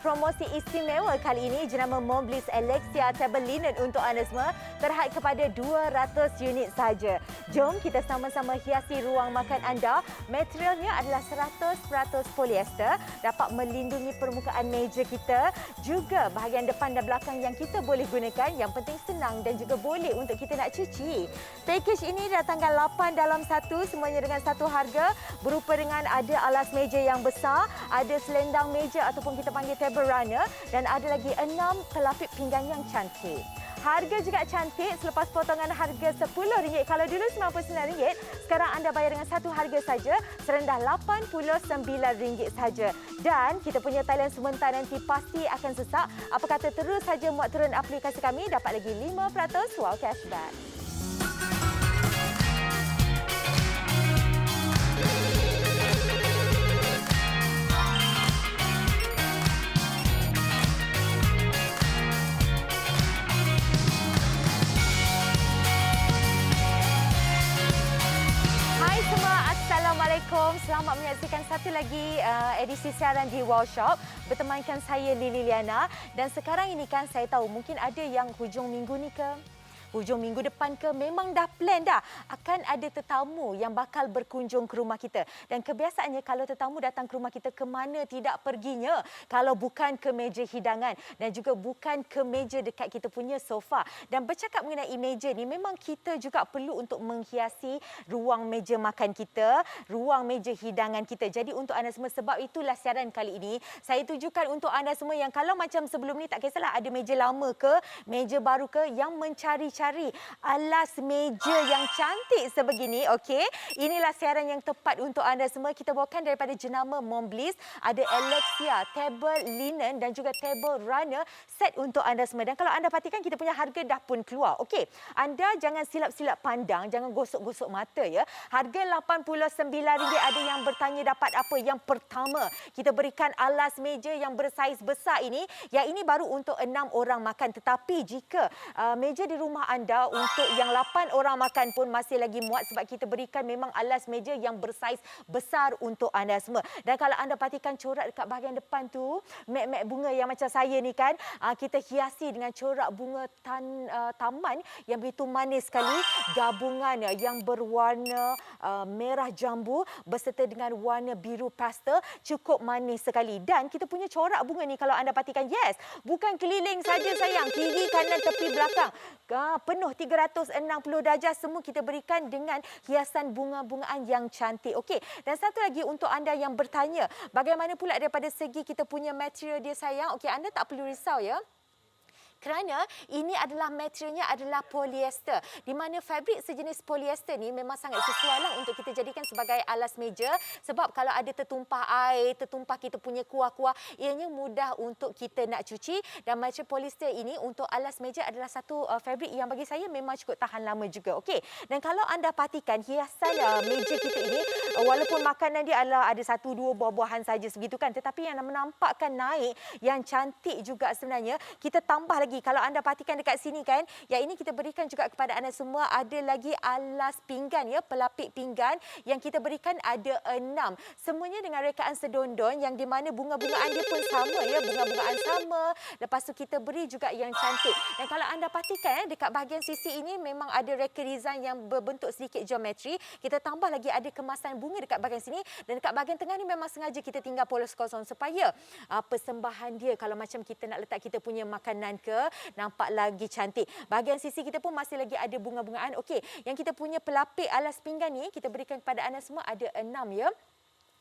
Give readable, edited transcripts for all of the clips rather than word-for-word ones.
Promosi istimewa kali ini jenama Montblis Alexia Table Linen untuk anda semua terhad kepada 200 unit saja. Jom kita sama-sama hiasi ruang makan anda. Materialnya adalah 100% polyester, dapat melindungi permukaan meja kita. Juga bahagian depan dan belakang yang kita boleh gunakan, yang penting senang dan juga boleh untuk kita nak cuci. Package ini datangkan 8 dalam 1, semuanya dengan satu harga, berupa dengan ada alas meja yang besar, ada selendang meja ataupun kita panggil table runner, dan ada lagi 6 pelapik pinggan yang cantik. Harga juga cantik selepas potongan harga RM10. Kalau dulu RM99, sekarang anda bayar dengan satu harga saja, serendah RM89 saja. Dan kita punya talian sebentar nanti pasti akan sesak. Apa kata terus saja muat turun aplikasi kami, dapat lagi 5% wow cashback. Assalamualaikum. Selamat menyaksikan satu lagi edisi siaran di Wow Shop. Bertemankan saya Lily Liana, dan sekarang ini kan saya tahu mungkin ada yang hujung minggu ni ke hujung minggu depan ke memang dah plan dah akan ada tetamu yang bakal berkunjung ke rumah kita. Dan kebiasaannya kalau tetamu datang ke rumah kita, ke mana tidak perginya kalau bukan ke meja hidangan dan juga bukan ke meja dekat kita punya sofa. Dan bercakap mengenai meja ni, memang kita juga perlu untuk menghiasi ruang meja makan kita, ruang meja hidangan kita. Jadi untuk anda semua, sebab itulah siaran kali ini saya tujukan untuk anda semua yang kalau macam sebelum ni, tak kisahlah ada meja lama ke, meja baru ke, yang mencari alas meja yang cantik sebegini, okey. Inilah siaran yang tepat untuk anda semua. Kita bawakan daripada jenama Montblis, ada Alexia Table Linen dan juga Table Runner set untuk anda semua. Dan kalau anda perhatikan, kita punya harga dah pun keluar. Okey, anda jangan silap-silap pandang, jangan gosok-gosok mata ya. Harga RM89, ada yang bertanya dapat apa? Yang pertama, kita berikan alas meja yang bersaiz besar ini. Yang ini baru untuk 6 orang makan. Tetapi jika meja di rumah anda untuk yang 8 orang makan pun masih lagi muat, sebab kita berikan memang alas meja yang bersaiz besar untuk anda semua. Dan kalau anda perhatikan corak dekat bahagian depan tu, mek-mek bunga yang macam saya ni kan, kita hiasi dengan corak bunga taman yang begitu manis sekali, gabungan yang berwarna merah jambu berserta dengan warna biru pastel, cukup manis sekali. Dan kita punya corak bunga ni kalau anda perhatikan, yes, bukan keliling saja sayang, kiri, kanan, tepi, belakang, penuh 360 darjah, semua kita berikan dengan hiasan bunga-bungaan yang cantik. Okey, dan satu lagi untuk anda yang bertanya, bagaimana pula daripada segi kita punya material dia sayang? Okey, anda tak perlu risau ya. Kerana ini adalah materialnya adalah polyester, di mana fabrik sejenis polyester ni memang sangat sesuai lah untuk kita jadikan sebagai alas meja, sebab kalau ada tertumpah air, tertumpah kita punya kuah-kuah, ianya mudah untuk kita nak cuci. Dan material polyester ini untuk alas meja adalah satu fabrik yang bagi saya memang cukup tahan lama juga. Okey, dan kalau anda perhatikan hiasan meja kita ini, walaupun makanan dia adalah ada 1-2 buah-buahan saja segitu kan, tetapi yang menampakkan naik, yang cantik juga sebenarnya, kita tambah lagi. Kalau anda perhatikan dekat sini kan, yang ini kita berikan juga kepada anda semua, ada lagi alas pinggan ya, pelapik pinggan yang kita berikan ada 6. Semuanya dengan rekaan sedondon yang di mana bunga-bungaan dia pun sama ya, bunga-bungaan sama. Lepas tu kita beri juga yang cantik. Dan kalau anda perhatikan dekat bahagian sisi ini memang ada reka design yang berbentuk sedikit geometri. Kita tambah lagi ada kemasan bunga dekat bahagian sini, dan dekat bahagian tengah ni memang sengaja kita tinggal polos kosong supaya persembahan dia kalau macam kita nak letak kita punya makanan ke, nampak lagi cantik. Bahagian sisi kita pun masih lagi ada bunga-bungaan. Okey, yang kita punya pelapik alas pinggan ni kita berikan kepada anda semua ada 6 ya.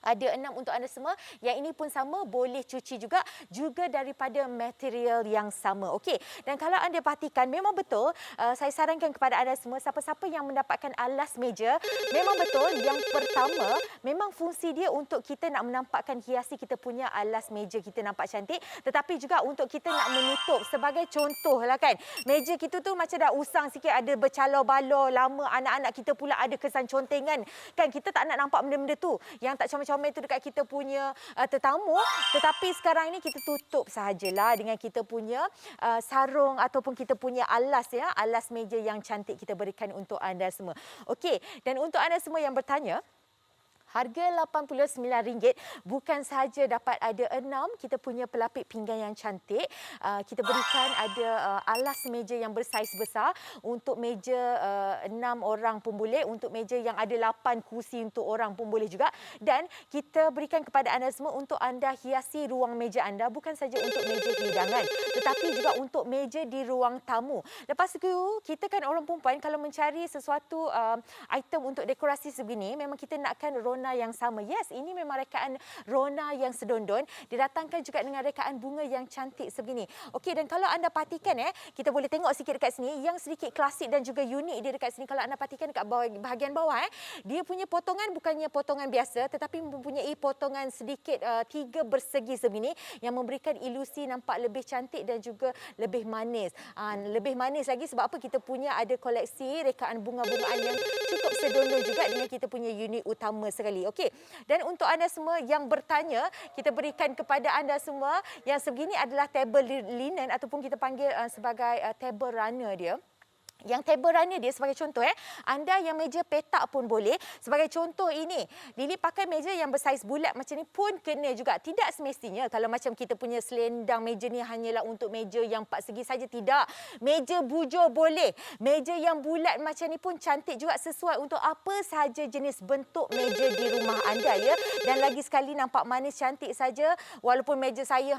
Ada 6 untuk anda semua. Yang ini pun sama, boleh cuci juga daripada material yang sama. Okey. Dan kalau anda perhatikan, memang betul saya sarankan kepada anda semua, siapa-siapa yang mendapatkan alas meja, memang betul yang pertama, memang fungsi dia untuk kita nak menampakkan hiasi kita punya alas meja kita nampak cantik, tetapi juga untuk kita nak menutup. Sebagai contoh lah kan, meja kita tu macam dah usang sikit, ada bercalor-balor lama, anak-anak kita pula ada kesan contengan. Kan kita tak nak nampak benda-benda tu yang tak comel-comel tu dekat kita punya tetamu, tetapi sekarang ini kita tutup sahajalah dengan kita punya sarung ataupun kita punya alas ya, alas meja yang cantik kita berikan untuk anda semua. Okey, dan untuk anda semua yang bertanya, harga RM89 bukan sahaja dapat ada 6 kita punya pelapik pinggan yang cantik. Kita berikan ada alas meja yang bersaiz besar untuk meja 6 orang pun boleh, untuk meja yang ada 8 kursi untuk orang pun boleh juga. Dan kita berikan kepada anda semua untuk anda hiasi ruang meja anda, bukan saja untuk meja hidangan, tetapi juga untuk meja di ruang tamu. Lepas itu, kita kan orang perempuan kalau mencari sesuatu item untuk dekorasi sebegini, memang kita nakkan rona yang sama. Yes, ini memang rekaan rona yang sedondon, didatangkan juga dengan rekaan bunga yang cantik sebegini. Okey, dan kalau anda perhatikan kita boleh tengok sikit dekat sini yang sedikit klasik dan juga unik dia dekat sini. Kalau anda perhatikan dekat bawah, bahagian bawah dia punya potongan bukannya potongan biasa, tetapi mempunyai potongan sedikit 3 bersegi sebegini yang memberikan ilusi nampak lebih cantik dan juga lebih manis. Lebih manis lagi sebab apa? Kita punya ada koleksi rekaan bunga-bungaan yang cukup sedondon juga dengan kita punya unit utama sekali. Okey. Dan untuk anda semua yang bertanya, kita berikan kepada anda semua yang sebegini adalah table linen ataupun kita panggil sebagai table runner dia. Yang table runner dia sebagai contoh anda yang meja petak pun boleh. Sebagai contoh ini, Lily pakai meja yang bersaiz bulat macam ni pun kena juga. Tidak semestinya kalau macam kita punya selendang meja ni hanyalah untuk meja yang 4 segi saja, tidak. Meja bujur boleh. Meja yang bulat macam ni pun cantik juga, sesuai untuk apa sahaja jenis bentuk meja di rumah anda ya. Dan lagi sekali nampak manis cantik saja, walaupun meja saya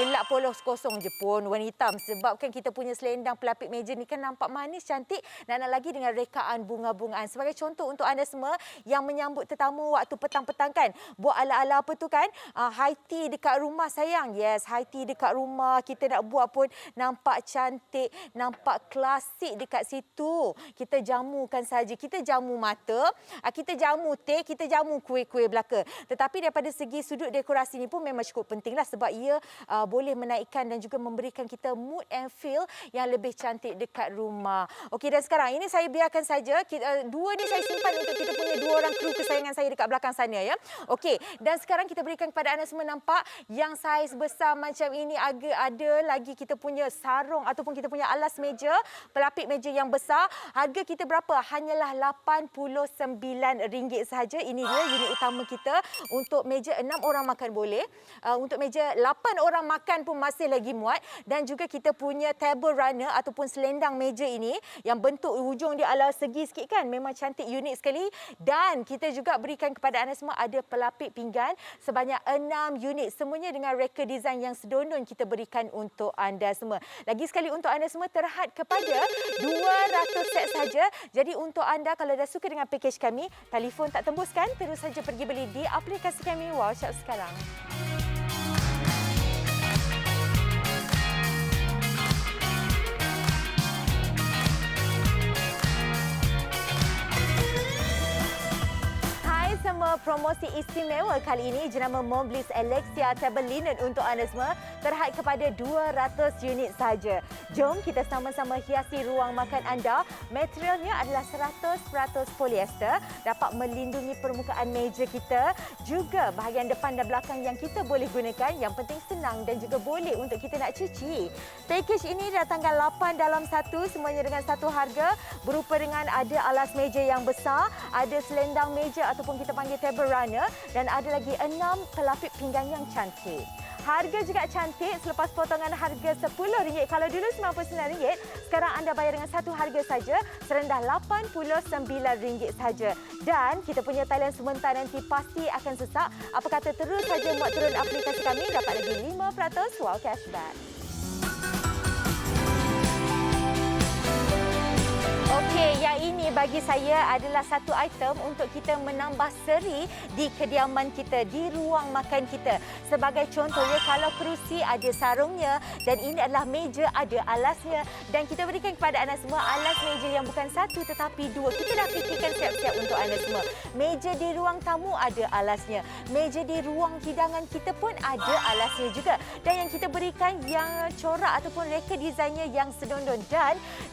gelap polos kosong je pun warna hitam, sebab kan kita punya selendang pelapik meja ni kan nampak manis cantik dan lagi dengan rekaan bunga-bungaan. Sebagai contoh untuk anda semua yang menyambut tetamu waktu petang-petang kan, buat ala-ala apa tu kan, high tea dekat rumah sayang. Yes, high tea dekat rumah kita nak buat pun nampak cantik, nampak klasik dekat situ. Kita jamukan saja, kita jamu mata, kita jamu teh, kita jamu kuih-kuih belaka. Tetapi daripada segi sudut dekorasi ni pun memang cukup pentinglah sebab ia boleh menaikkan dan juga memberikan kita mood and feel yang lebih cantik dekat rumah. Okey, dan sekarang ini saya biarkan saja. Dua ni saya simpan untuk kita punya 2 orang kru kesayangan saya dekat belakang sana ya. Okey, dan sekarang kita berikan kepada anda semua nampak yang saiz besar macam ini. Ada lagi kita punya sarung ataupun kita punya alas meja, pelapik meja yang besar. Harga kita berapa? Hanyalah RM89 sahaja. Ini dia unit utama kita untuk meja 6 orang makan boleh. Untuk meja 8 orang makan pun masih lagi muat. Dan juga kita punya table runner ataupun selendang meja ini yang bentuk hujung dia ala segi sikit kan, memang cantik, unik sekali. Dan kita juga berikan kepada anda semua ada pelapik pinggan sebanyak 6 unit, semuanya dengan reka design yang sedondon kita berikan untuk anda semua. Lagi sekali untuk anda semua terhad kepada 200 set saja. Jadi untuk anda kalau dah suka dengan pakej kami, telefon tak tembus kan, terus saja pergi beli di aplikasi kami Wow Shop sekarang. Semua promosi istimewa kali ini jenama Montblis Alexia Table Linen untuk anda semua terhad kepada 200 unit saja. Jom kita sama-sama hiasi ruang makan anda. Materialnya adalah 100% polyester, dapat melindungi permukaan meja kita, juga bahagian depan dan belakang yang kita boleh gunakan. Yang penting senang dan juga boleh untuk kita nak cuci. Pakej ini datangkan 8 dalam 1, semuanya dengan satu harga, berupa dengan ada alas meja yang besar, ada selendang meja ataupun kita panggil table runner, dan ada lagi 6 pelapik pinggan yang cantik. Harga juga cantik selepas potongan harga RM10. Kalau dulu RM99, sekarang anda bayar dengan satu harga saja, serendah RM89 saja. Dan kita punya talian sebentar nanti pasti akan sesak. Apa kata terus saja muat turun aplikasi kami, dapat lagi 5% wow cashback. Okey, yang ini bagi saya adalah satu item untuk kita menambah seri di kediaman kita, di ruang makan kita. Sebagai contohnya, kalau kerusi ada sarungnya dan ini adalah meja ada alasnya, dan kita berikan kepada anda semua alas meja yang bukan satu tetapi dua. Kita dah fikirkan siap-siap untuk anda semua. Meja di ruang tamu ada alasnya, meja di ruang hidangan kita pun ada alasnya juga, dan yang kita berikan yang corak ataupun reka desainnya yang sedondon,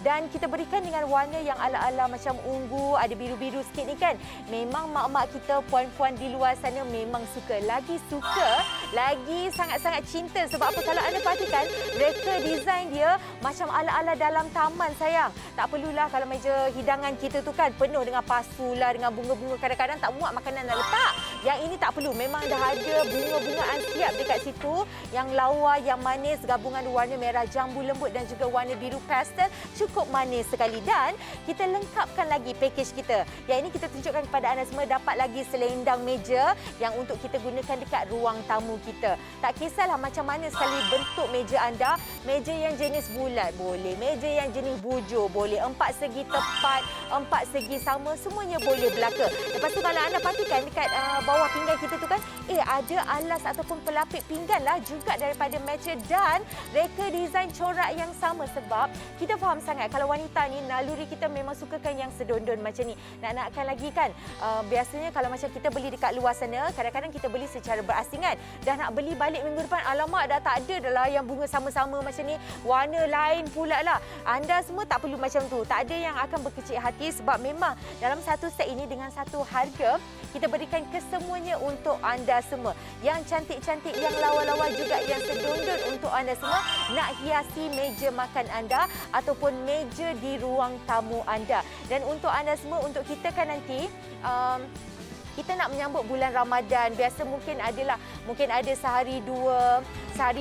dan kita berikan dengan warna yang ala-ala macam ungu, ada biru-biru sikit ni kan. Memang mak-mak kita, puan-puan di luar sana memang suka. Lagi suka, lagi sangat-sangat cinta. Sebab apa? Kalau anda perhatikan, reka desain dia macam ala-ala dalam taman sayang. Tak perlulah kalau meja hidangan kita tu kan penuh dengan pasu lah, dengan bunga-bunga. Kadang-kadang tak muat makanan nak letak. Yang ini tak perlu. Memang dah ada bunga-bungaan siap dekat situ. Yang lawa, yang manis, gabungan warna merah jambu lembut dan juga warna biru pastel. Cukup manis sekali, dan kita lengkapkan lagi package kita. Yang ini kita tunjukkan kepada anda semua, dapat lagi selendang meja yang untuk kita gunakan dekat ruang tamu kita. Tak kisahlah macam mana sekali bentuk meja anda, meja yang jenis bulat boleh, meja yang jenis bujur boleh, 4 segi tepat, 4 segi sama, semuanya boleh belaka. Lepas tu kalau anda perhatikan dekat bawah pinggan kita tu kan, ada alas ataupun pelapik pinggan lah juga daripada material dan reka desain corak yang sama. Sebab kita faham sangat kalau wanita ni naluri kita memang sukakan yang sedondon macam ni. Nak-nakkan lagi kan, biasanya kalau macam kita beli dekat luar sana, kadang-kadang kita beli secara berasingan. Dah nak beli balik minggu depan, alamak dah tak ada dah lah yang bunga sama-sama macam ni, warna lain pula lah. Anda semua tak perlu macam tu. Tak ada yang akan berkecil hati sebab memang dalam satu set ini dengan satu harga, kita berikan kesemuanya untuk anda semua. Yang cantik-cantik, yang lawa-lawa juga, yang sedondon untuk anda semua. Nak hiasi meja makan anda ataupun meja di ruang tamu anda. Dan untuk anda semua, untuk kita kan nanti kita nak menyambut bulan Ramadan. Biasa mungkin ada sehari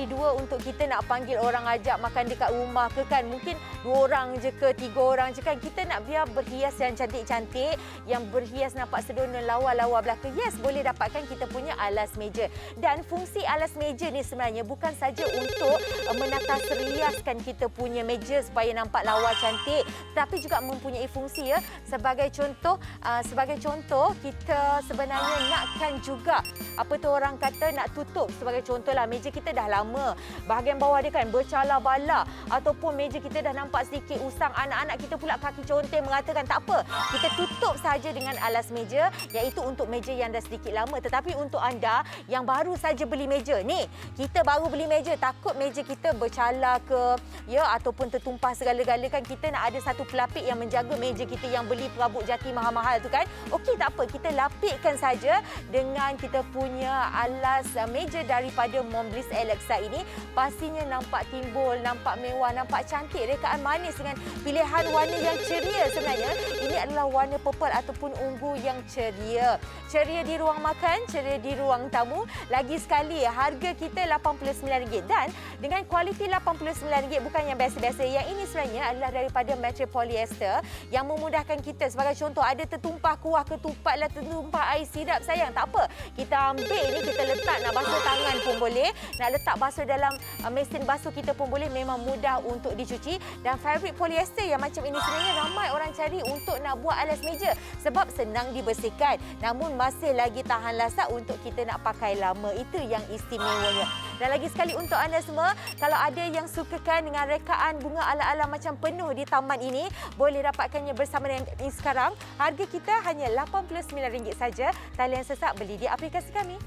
dua untuk kita nak panggil orang ajak makan dekat rumah ke kan. Mungkin 2 orang je ke 3 orang je kan. Kita nak biar berhias yang cantik-cantik, yang berhias nampak sedondon lawa-lawa belaka. Yes, boleh dapatkan kita punya alas meja. Dan fungsi alas meja ni sebenarnya bukan saja untuk menata riaskan kita punya meja supaya nampak lawa cantik, tapi juga mempunyai fungsi ya. Sebagai contoh kita sebenarnya nakkan juga apa tu orang kata nak tutup. Sebagai contohlah meja kita dah lama, bahagian bawah dia kan bercala bala, ataupun meja kita dah nampak sedikit usang, anak-anak kita pula kaki conteng mengatakan tak apa, kita tutup saja dengan alas meja, iaitu untuk meja yang dah sedikit lama. Tetapi untuk anda yang baru saja beli meja ni, kita baru beli meja, takut meja kita bercala ke ya, ataupun tertumpah segala-gala kan, kita nak ada satu pelapik yang menjaga meja kita yang beli perabot jati mahal-mahal tu kan. Okey, tak apa, kita lapikkan saja dengan kita punya alas meja daripada Montblis Alexa ini. Pastinya nampak timbul, nampak mewah, nampak cantik, rekaan manis dengan pilihan warna yang ceria. Sebenarnya ini adalah warna purple ataupun ungu yang ceria. Ceria di ruang makan, ceria di ruang tamu. Lagi sekali, harga kita RM89 dan dengan kualiti RM89 bukan yang biasa-biasa. Yang ini sebenarnya adalah daripada material polyester yang memudahkan kita. Sebagai contoh, ada tertumpah kuah, ketupat lah, tertumpah air sirap sayang, tak apa. Kita ambil ni, kita letak, nak basuh tangan pun boleh, nak letak basuh dalam mesin basuh kita pun boleh. Memang mudah untuk dicuci. Dan fabric polyester yang macam ini sebenarnya ramai orang cari untuk nak buat alas meja sebab senang dibersihkan, namun masih lagi tahan lasak untuk kita nak pakai lama. Itu yang istimewanya. Dan lagi sekali untuk anda semua, kalau ada yang sukakan dengan rekaan bunga ala-ala macam penuh di taman ini, boleh dapatkannya bersama dengan kami sekarang. Harga kita hanya RM89 saja. Talian sesak, beli di aplikasi kami.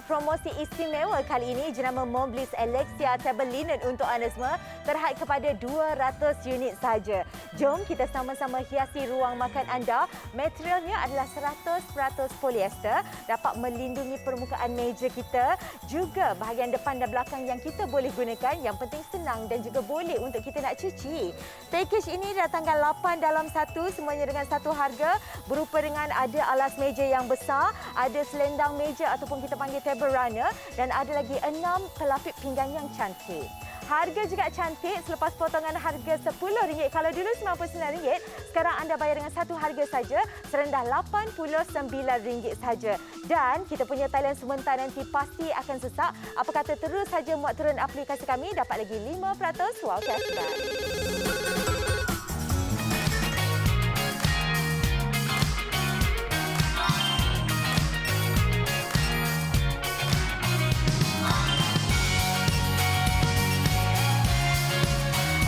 Promosi istimewa kali ini jenama Montblis Alexia Table Linen untuk anda semua terhad kepada 200 unit saja. Jom kita sama-sama hiasi ruang makan anda. Materialnya adalah 100% polyester, dapat melindungi permukaan meja kita, juga bahagian depan dan belakang yang kita boleh gunakan. Yang penting senang dan juga boleh untuk kita nak cuci. Package ini datangkan 8 dalam 1, semuanya dengan satu harga, berupa dengan ada alas meja yang besar, ada selendang meja ataupun kita panggil table runner, dan ada lagi 6 pelapik pinggan yang cantik. Harga juga cantik selepas potongan harga RM10. Kalau dulu RM99, sekarang anda bayar dengan satu harga saja, serendah RM89 saja. Dan kita punya talian sebentar nanti pasti akan sesak. Apa kata terus saja muat turun aplikasi kami, dapat lagi 5% wow cashback.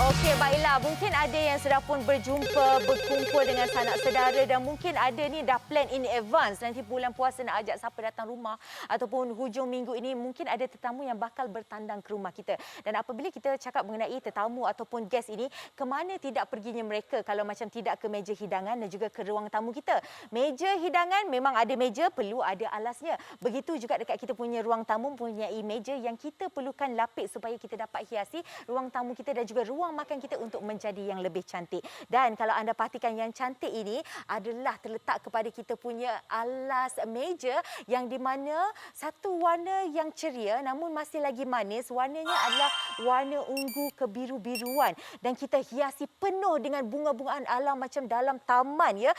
Okey, baiklah. Mungkin ada yang sudah pun berkumpul dengan sanak saudara dan mungkin ada ni dah plan in advance. Nanti bulan puasa nak ajak siapa datang rumah ataupun hujung minggu ini mungkin ada tetamu yang bakal bertandang ke rumah kita. Dan apabila kita cakap mengenai tetamu ataupun guest ini, ke mana tidak perginya mereka kalau macam tidak ke meja hidangan dan juga ke ruang tamu kita. Meja hidangan memang ada meja, perlu ada alasnya. Begitu juga dekat kita punya ruang tamu mempunyai meja yang kita perlukan lapik supaya kita dapat hiasi ruang tamu kita dan juga ruang makan kita untuk menjadi yang lebih cantik. Dan kalau anda perhatikan yang cantik ini adalah terletak kepada kita punya alas meja yang di mana satu warna yang ceria namun masih lagi manis. Warnanya adalah warna ungu kebiru-biruan dan kita hiasi penuh dengan bunga-bungaan alam macam dalam taman ya.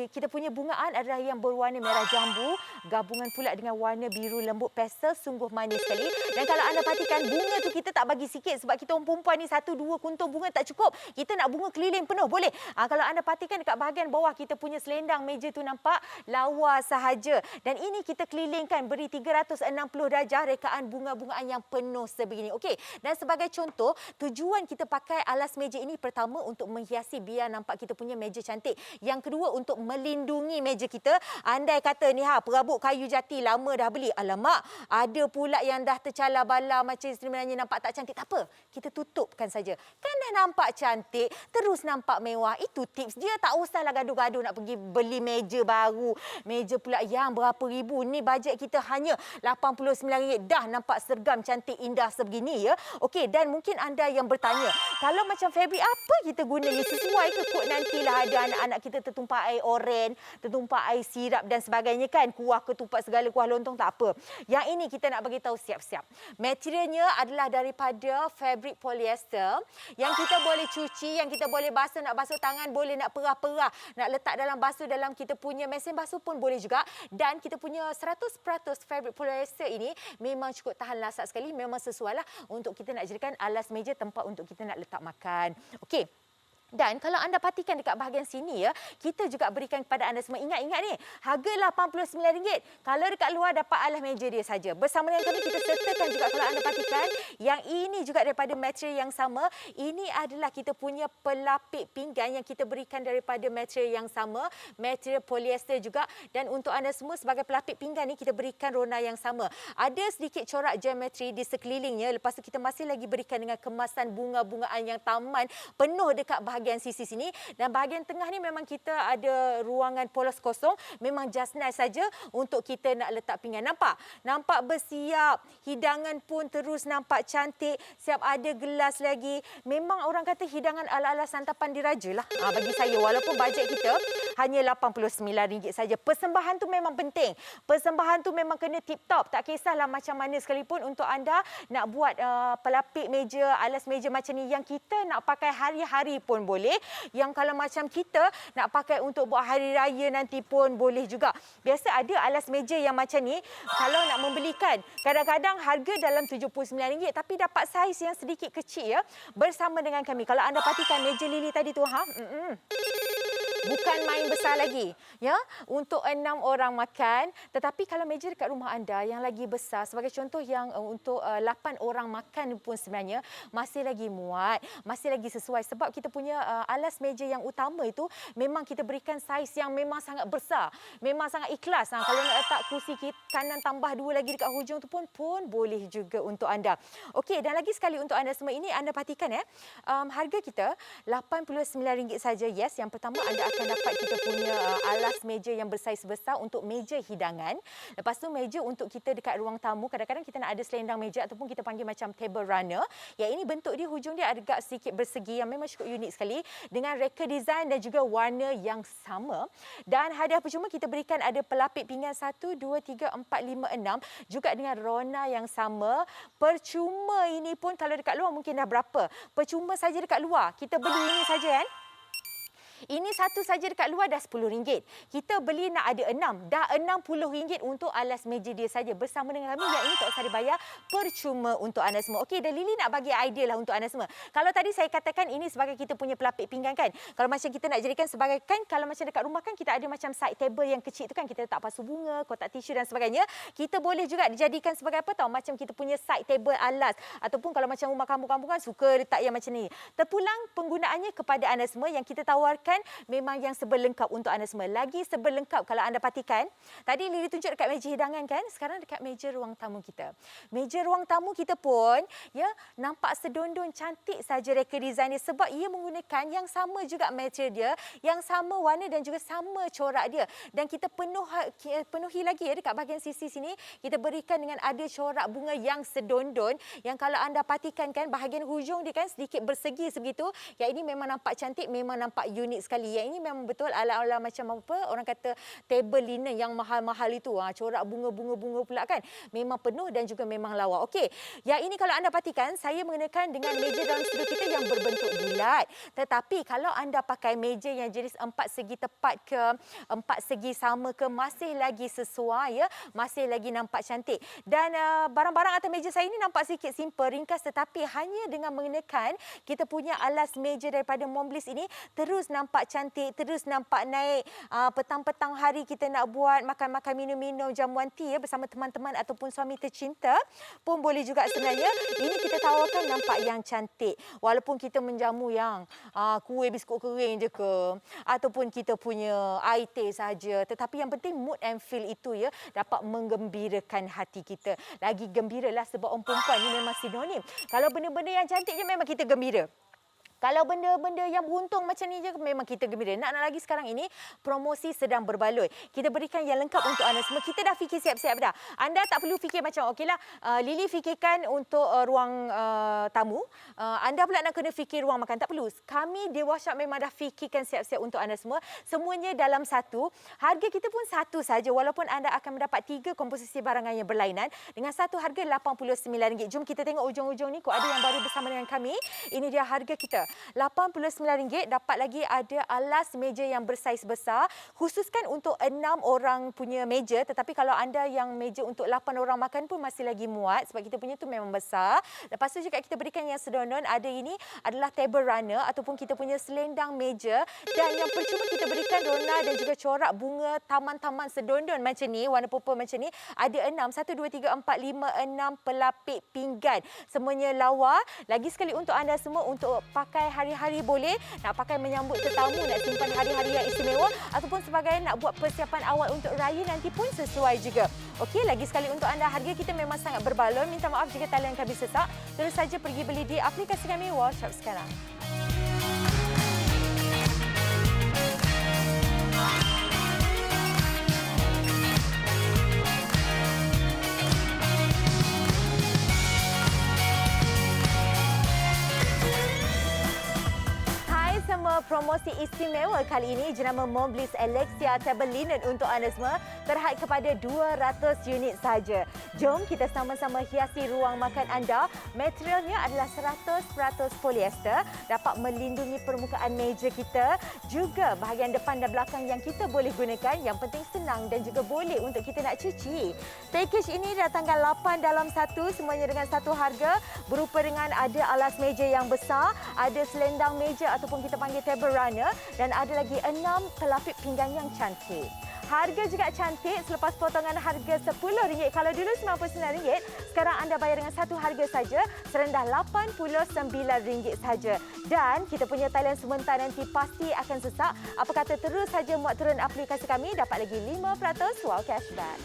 Kita punya bungaan adalah yang berwarna merah jambu gabungan pula dengan warna biru lembut pastel, sungguh manis sekali. Dan kalau anda perhatikan bunga tu kita tak bagi sikit sebab kita orang perempuan ni satu dua kuntung bunga tak cukup. Kita nak bunga keliling penuh boleh. Kalau anda perhatikan dekat bahagian bawah kita punya selendang meja tu nampak lawa sahaja. Dan ini kita kelilingkan beri 360 darjah rekaan bunga-bungaan yang penuh sebegini. Okey. Dan sebagai contoh, tujuan kita pakai alas meja ini pertama untuk menghiasi biar nampak kita punya meja cantik. Yang kedua untuk melindungi meja kita. Andai kata ni perabot kayu jati lama dah beli. Alamak, ada pula yang dah tercalar bala macam sebenarnya nampak tak cantik. Tak apa, kita tutupkan saja. Kan dah nampak cantik, terus nampak mewah. Itu tips dia. Tak usahlah gaduh-gaduh nak pergi beli meja baru. Meja pula yang berapa ribu. Ni bajet kita hanya RM89. Dah nampak sergam cantik indah sebegini ya. Okey, dan mungkin anda yang bertanya, kalau macam fabrik apa kita guna ni? Sesuai ke kot nantilah ada anak-anak kita tertumpah air oren, tertumpah air sirap dan sebagainya kan. Kuah ketupat segala kuah lontong tak apa. Yang ini kita nak bagi tahu siap-siap. Materialnya adalah daripada fabrik polyester yang kita boleh cuci, yang kita boleh basuh, nak basuh tangan boleh, nak perah-perah, nak letak dalam basuh dalam kita punya mesin basuh pun boleh juga. Dan kita punya 100% fabrik polyester ini memang cukup tahan lasak sekali, memang sesuai lah untuk kita nak jadikan alas meja tempat untuk kita nak letak makan. Okey. Dan kalau anda perhatikan dekat bahagian sini ya, kita juga berikan kepada anda semua. Ingat ni, harga RM89. Kalau dekat luar dapat alas meja dia saja. Bersama dengan kami kita sertakan juga kalau anda perhatikan yang ini juga daripada material yang sama. Ini adalah kita punya pelapik pinggan yang kita berikan daripada material yang sama, material polyester juga. Dan untuk anda semua sebagai pelapik pinggan ni kita berikan rona yang sama. Ada sedikit corak geometri di sekelilingnya. Lepas tu kita masih lagi berikan dengan kemasan bunga-bungaan yang taman penuh dekat bahagian sisi sini. Dan bahagian tengah ni memang kita ada ruangan polos kosong. Memang just nice saja untuk kita nak letak pinggan. Nampak? Nampak bersiap. Hidangan pun terus nampak cantik. Siap ada gelas lagi. Memang orang kata hidangan ala-ala santapan diraja lah. Bagi saya walaupun bajet kita hanya RM89 saja. Persembahan tu memang penting. Persembahan tu memang kena tip-top. Tak kisahlah macam mana sekalipun untuk anda nak buat pelapik meja, alas meja macam ni yang kita nak pakai hari-hari pun boleh. Yang kalau macam kita nak pakai untuk buat hari raya nanti pun boleh juga. Biasa ada alas meja yang macam ni, kalau nak membelikan, kadang-kadang harga dalam RM79 tapi dapat saiz yang sedikit kecil ya. Bersama dengan kami. Kalau anda perhatikan meja Lily tadi tu, bukan main besar lagi ya, untuk 6 orang makan. Tetapi kalau meja dekat rumah anda yang lagi besar, sebagai contoh yang untuk 8 orang makan pun sebenarnya masih lagi muat, masih lagi sesuai. Sebab kita punya alas meja yang utama itu memang kita berikan saiz yang memang sangat besar, memang sangat ikhlas. Kalau nak letak kursi kanan tambah 2 lagi dekat hujung tu pun boleh juga untuk anda. Okey, dan lagi sekali untuk anda semua ini, anda perhatikan harga kita RM89 saja. Yes, yang pertama anda akan dapat kita punya alas meja yang bersaiz besar untuk meja hidangan. Lepas tu meja untuk kita dekat ruang tamu. Kadang-kadang kita nak ada selendang meja ataupun kita panggil macam table runner. Yang ini bentuk dia, hujung dia agak sedikit bersegi yang memang cukup unik sekali dengan reka design dan juga warna yang sama. Dan hadiah percuma kita berikan ada pelapik pinggan 1, 2, 3, 4, 5, 6 juga dengan rona yang sama. Percuma ini pun kalau dekat luar mungkin dah berapa? Percuma saja dekat luar. Kita beli ini saja kan? Ini satu saja dekat luar dah RM10. Kita beli nak ada 6. Dah RM60 untuk alas meja dia saja. Bersama dengan kami yang ini tak usah dibayar, percuma untuk anda semua. Okey, dan Lily nak bagi idea lah untuk anda semua. Kalau tadi saya katakan ini sebagai kita punya pelapik pinggan kan. Kalau macam kita nak jadikan sebagai kan, kalau macam dekat rumah kan kita ada macam side table yang kecil tu kan. Kita letak pasu bunga, kotak tisu dan sebagainya. Kita boleh juga dijadikan sebagai apa tahu? Macam kita punya side table alas. Ataupun kalau macam rumah kampung-kampung kan suka letak yang macam ni. Terpulang penggunaannya kepada anda semua yang kita tawarkan memang yang seberlengkap untuk anda semua. Lagi seberlengkap kalau anda perhatikan. Tadi Lily tunjuk dekat meja hidangan kan. Sekarang dekat meja ruang tamu kita. Meja ruang tamu kita pun ya nampak sedondon cantik saja reka design dia sebab ia menggunakan yang sama juga material dia, yang sama warna dan juga sama corak dia. Dan kita penuhi lagi ya dekat bahagian sisi sini kita berikan dengan ada corak bunga yang sedondon yang kalau anda perhatikan kan bahagian hujung dia kan sedikit bersegi sebegitu. Yang ini memang nampak cantik, memang nampak unik sekali. Yang ini memang betul ala-ala macam apa orang kata table linen yang mahal-mahal itu. Corak bunga-bunga pula kan. Memang penuh dan juga memang lawa. Okey, yang ini kalau anda perhatikan saya mengenakan dengan meja dalam studio kita yang berbentuk bulat. Tetapi kalau anda pakai meja yang jenis 4 segi tepat ke 4 segi sama ke masih lagi sesuai ya. Masih lagi nampak cantik. Dan barang-barang atas meja saya ini nampak sikit simple, ringkas tetapi hanya dengan mengenakan kita punya alas meja daripada Montblis ini terus nampak cantik, terus nampak naik. Petang-petang hari kita nak buat makan-makan minum-minum jamuan tea ya, bersama teman-teman ataupun suami tercinta pun boleh juga sebenarnya. Ini kita tawarkan nampak yang cantik. Walaupun kita menjamu yang kuih biskut kering je ke ataupun kita punya air teh saja. Tetapi yang penting mood and feel itu ya dapat menggembirakan hati kita. Lagi gembiralah sebab orang perempuan ni memang sinonim. Kalau benda-benda yang cantik je memang kita gembira. Kalau benda-benda yang beruntung macam ni je memang kita gembira. Nak lagi sekarang ini promosi sedang berbaloi. Kita berikan yang lengkap untuk anda semua. Kita dah fikir siap-siap dah. Anda tak perlu fikir macam okeylah Lily fikirkan untuk ruang tamu. Anda pula nak kena fikir ruang makan. Tak perlu. Kami di Washop memang dah fikirkan siap-siap untuk anda semua. Semuanya dalam satu. Harga kita pun satu saja walaupun anda akan mendapat 3 komposisi barangan yang berlainan dengan satu harga RM89. Jom kita tengok ujung-ujung ni kok ada yang baru bersama dengan kami. Ini dia harga kita. RM89 dapat lagi ada alas meja yang bersaiz besar khususkan untuk 6 orang punya meja, tetapi kalau anda yang meja untuk 8 orang makan pun masih lagi muat sebab kita punya tu memang besar. Lepas tu juga kita berikan yang sedondon, ada ini adalah table runner ataupun kita punya selendang meja dan yang percuma kita berikan rona dan juga corak bunga taman-taman sedondon macam ni, warna purple macam ni. Ada 6, 1, 2, 3, 4, 5, 6 pelapik pinggan. Semuanya lawa. Lagi sekali untuk anda semua untuk pakai hari-hari boleh, nak pakai menyambut tetamu, nak simpan hari-hari yang istimewa ataupun sebagai nak buat persiapan awal untuk raya nanti pun sesuai juga. Okey, lagi sekali untuk anda harga kita memang sangat berbaloi. Minta maaf jika talian kami sesak. Terus saja pergi beli di aplikasi kami Washop sekarang. Promosi istimewa kali ini jenama Montblis Alexia Table Linen untuk anda semua terhad kepada 200 unit saja. Jom kita sama-sama hiasi ruang makan anda. Materialnya adalah 100% polyester, dapat melindungi permukaan meja kita, juga bahagian depan dan belakang yang kita boleh gunakan. Yang penting senang dan juga boleh untuk kita nak cuci. Package ini datangkan 8 dalam 1, semuanya dengan satu harga, berupa dengan ada alas meja yang besar, ada selendang meja ataupun kita panggil table runner dan ada lagi 6 pelapik pinggan yang cantik. Harga juga cantik selepas potongan harga RM10. Kalau dulu RM99, sekarang anda bayar dengan satu harga saja serendah RM89 saja. Dan kita punya talian sebentar nanti pasti akan sesak. Apa kata terus saja muat turun aplikasi kami dapat lagi 5% wow cashback.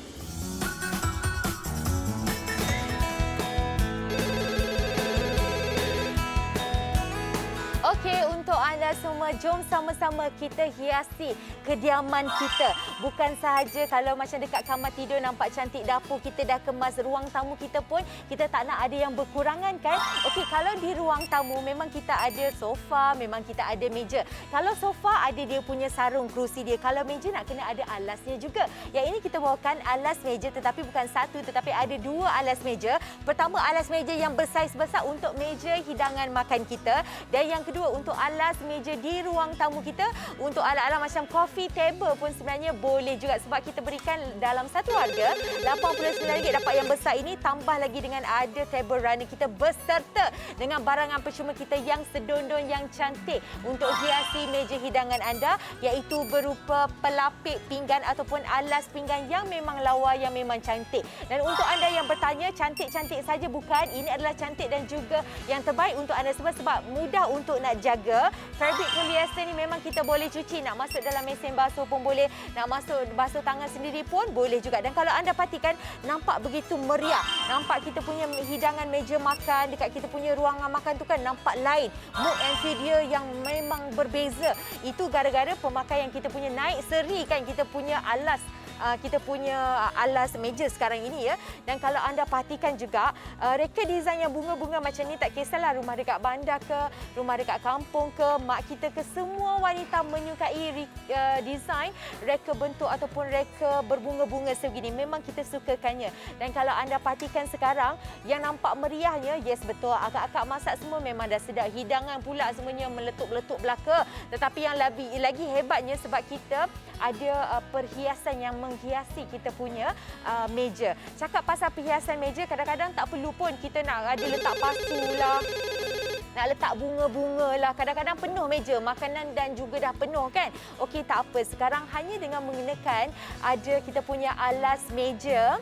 Okey, untuk anda anda semua, jom sama-sama kita hiasi kediaman kita. Bukan sahaja kalau macam dekat kamar tidur nampak cantik, dapur kita dah kemas, ruang tamu kita pun kita tak nak ada yang berkurangan kan. Okey, kalau di ruang tamu memang kita ada sofa, memang kita ada meja. Kalau sofa ada dia punya sarung kerusi dia. Kalau meja nak kena ada alasnya juga. Yang ini kita bawakan alas meja, tetapi bukan satu tetapi ada dua alas meja. Pertama, alas meja yang bersaiz besar untuk meja hidangan makan kita, dan yang kedua untuk alas meja di ruang tamu kita. Untuk ala-ala macam coffee table pun sebenarnya boleh juga, sebab kita berikan dalam satu harga RM89 dapat yang besar ini, tambah lagi dengan ada table runner kita beserta dengan barangan percuma kita yang sedondon yang cantik untuk hiasi meja hidangan anda, iaitu berupa pelapik pinggan ataupun alas pinggan yang memang lawa, yang memang cantik. Dan untuk anda yang bertanya cantik-cantik saja, bukan, ini adalah cantik dan juga yang terbaik untuk anda semua sebab mudah untuk nak jaga. Fabric polyester ni memang kita boleh cuci, nak masuk dalam mesin basuh pun boleh, nak masuk basuh tangan sendiri pun boleh juga. Dan kalau anda perhatikan, nampak begitu meriah, nampak kita punya hidangan meja makan dekat kita punya ruangan makan tu kan nampak lain, mood and feel dia yang memang berbeza. Itu gara-gara pemakaian kita punya naik seri kan, kita punya alas meja sekarang ini ya. Dan kalau anda perhatikan juga reka design yang bunga-bunga macam ni, tak kisahlah rumah dekat bandar ke, rumah dekat kampung ke, mak kita ke, semua wanita menyukai design reka bentuk ataupun reka berbunga-bunga sebegini. Memang kita sukakannya. Dan kalau anda perhatikan sekarang yang nampak meriahnya, yes betul, akak-akak masak semua memang dah sedap, hidangan pula semuanya meletup-letup belaka. Tetapi yang lagi hebatnya sebab kita ada perhiasan yang menghiasi kita punya meja. Cakap pasal perhiasan meja, kadang-kadang tak perlu pun kita nak ada letak pasu lah, nak letak bunga-bunga lah. Kadang-kadang penuh meja makanan dan juga dah penuh kan. Okey, tak apa. Sekarang hanya dengan menggunakan ada kita punya alas meja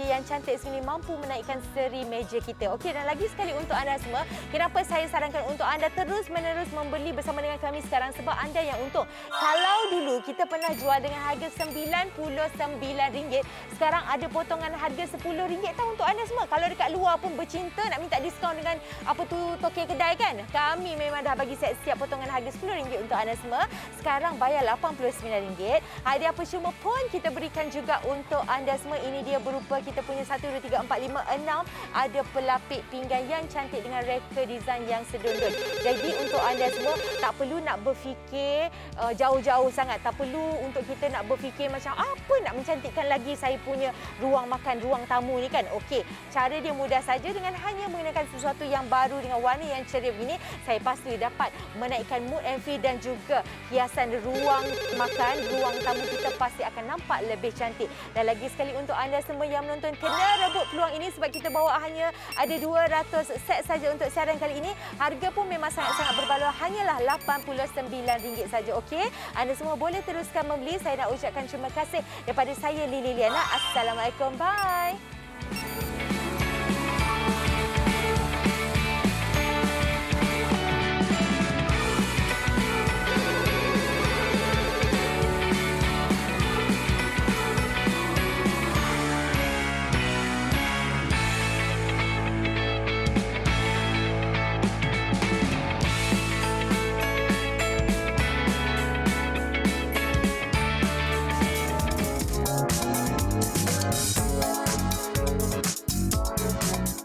yang cantik sini mampu menaikkan seri meja kita. Okey, dan lagi sekali untuk anda semua, kenapa saya sarankan untuk anda terus-menerus membeli bersama dengan kami sekarang, sebab anda yang untung. Kalau dulu kita pernah jual dengan harga RM99, sekarang ada potongan harga RM10 tahu untuk anda semua. Kalau dekat luar pun bercinta nak minta diskaun dengan apa tu tokek kedai kan, kami memang dah bagi siap potongan harga RM10 untuk anda semua. Sekarang bayar RM89. Hadiah percuma pun kita berikan juga untuk anda semua. Ini dia berupa kita punya 1, 2, 3, 4, 5, 6 ada pelapik pinggan yang cantik dengan reka design yang sedondon. Jadi untuk anda semua tak perlu nak berfikir jauh-jauh sangat. Tak perlu untuk kita nak berfikir macam apa nak mencantikkan lagi saya punya ruang makan, ruang tamu ni kan. Okey, cara dia mudah saja, dengan hanya menggunakan sesuatu yang baru dengan warna yang ceria begini, saya pasti dapat menaikkan mood and feel dan juga hiasan ruang makan, ruang tamu kita pasti akan nampak lebih cantik. Dan lagi sekali untuk anda semua yang menonton, kena rebut peluang ini sebab kita bawa hanya ada 200 set saja untuk siaran kali ini. Harga pun memang sangat-sangat berbaloi, hanyalah RM89 saja. Okey, anda semua boleh teruskan membeli. Saya nak ucapkan terima kasih daripada saya Lily Liana. Assalamualaikum, bye.